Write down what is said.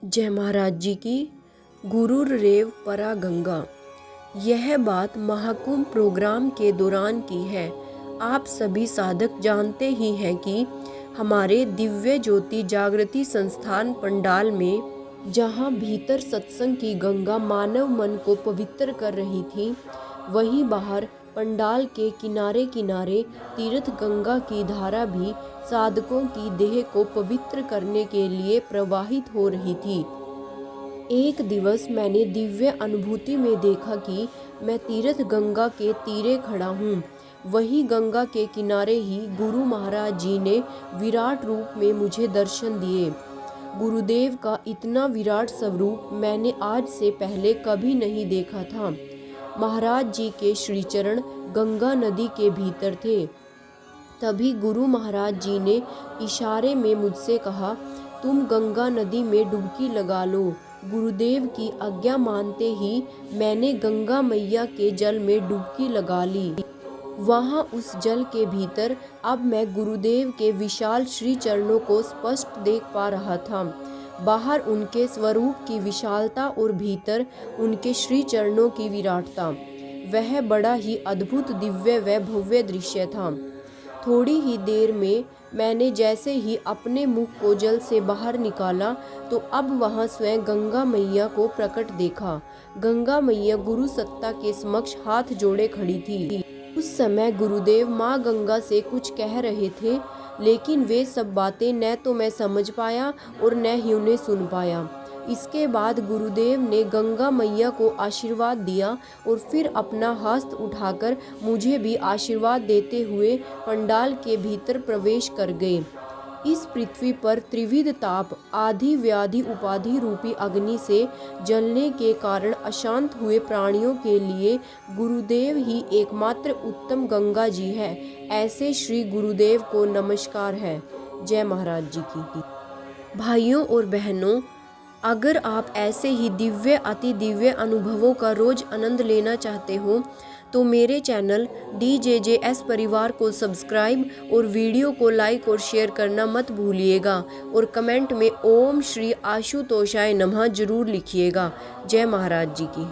जय महाराज जी की। गुरुरेव परा गंगा। यह बात महाकुंभ प्रोग्राम के दौरान की है। आप सभी साधक जानते ही हैं कि हमारे दिव्य ज्योति जागृति संस्थान पंडाल में जहां भीतर सत्संग की गंगा मानव मन को पवित्र कर रही थी, वहीं बाहर पंडाल के किनारे किनारे तीर्थ गंगा की धारा भी साधकों की देह को पवित्र करने के लिए प्रवाहित हो रही थी। एक दिवस मैंने दिव्य अनुभूति में देखा कि मैं तीर्थ गंगा के तीरे खड़ा हूँ। वही गंगा के किनारे ही गुरु महाराज जी ने विराट रूप में मुझे दर्शन दिए। गुरुदेव का इतना विराट स्वरूप मैंने आज से पहले कभी नहीं देखा था। महाराज जी के श्रीचरण गंगा नदी के भीतर थे। तभी गुरु महाराज जी ने इशारे में मुझसे कहा, तुम गंगा नदी में डुबकी लगा लो। गुरुदेव की आज्ञा मानते ही मैंने गंगा मैया के जल में डुबकी लगा ली। वहाँ उस जल के भीतर अब मैं गुरुदेव के विशाल श्री चरणों को स्पष्ट देख पा रहा था। बाहर उनके स्वरूप की विशालता और भीतर उनके श्री चरणों की विराटता। वह बड़ा ही अद्भुत दिव्य व भव्य दृश्य था। थोड़ी ही देर में मैंने जैसे ही अपने मुख को जल से बाहर निकाला तो अब वहां स्वयं गंगा मैया को प्रकट देखा। गंगा मैया गुरु सत्ता के समक्ष हाथ जोड़े खड़ी थी। उस समय गुरुदेव माँ गंगा से कुछ कह रहे थे, लेकिन वे सब बातें न तो मैं समझ पाया और न ही उन्हें सुन पाया। इसके बाद गुरुदेव ने गंगा मैया को आशीर्वाद दिया और फिर अपना हस्त उठाकर मुझे भी आशीर्वाद देते हुए पंडाल के भीतर प्रवेश कर गए। इस पृथ्वी पर त्रिविध ताप आदि व्याधि उपाधि रूपी अग्नि से जलने के कारण अशांत हुए प्राणियों के लिए गुरुदेव ही एकमात्र उत्तम गंगा जी है। ऐसे श्री गुरुदेव को नमस्कार है। जय महाराज जी की। भाइयों और बहनों, अगर आप ऐसे ही दिव्य अति दिव्य अनुभवों का रोज आनंद लेना चाहते हो तो मेरे चैनल DJJS परिवार को सब्सक्राइब और वीडियो को लाइक और शेयर करना मत भूलिएगा और कमेंट में ओम श्री आशुतोषाय नमः जरूर लिखिएगा। जय महाराज जी की।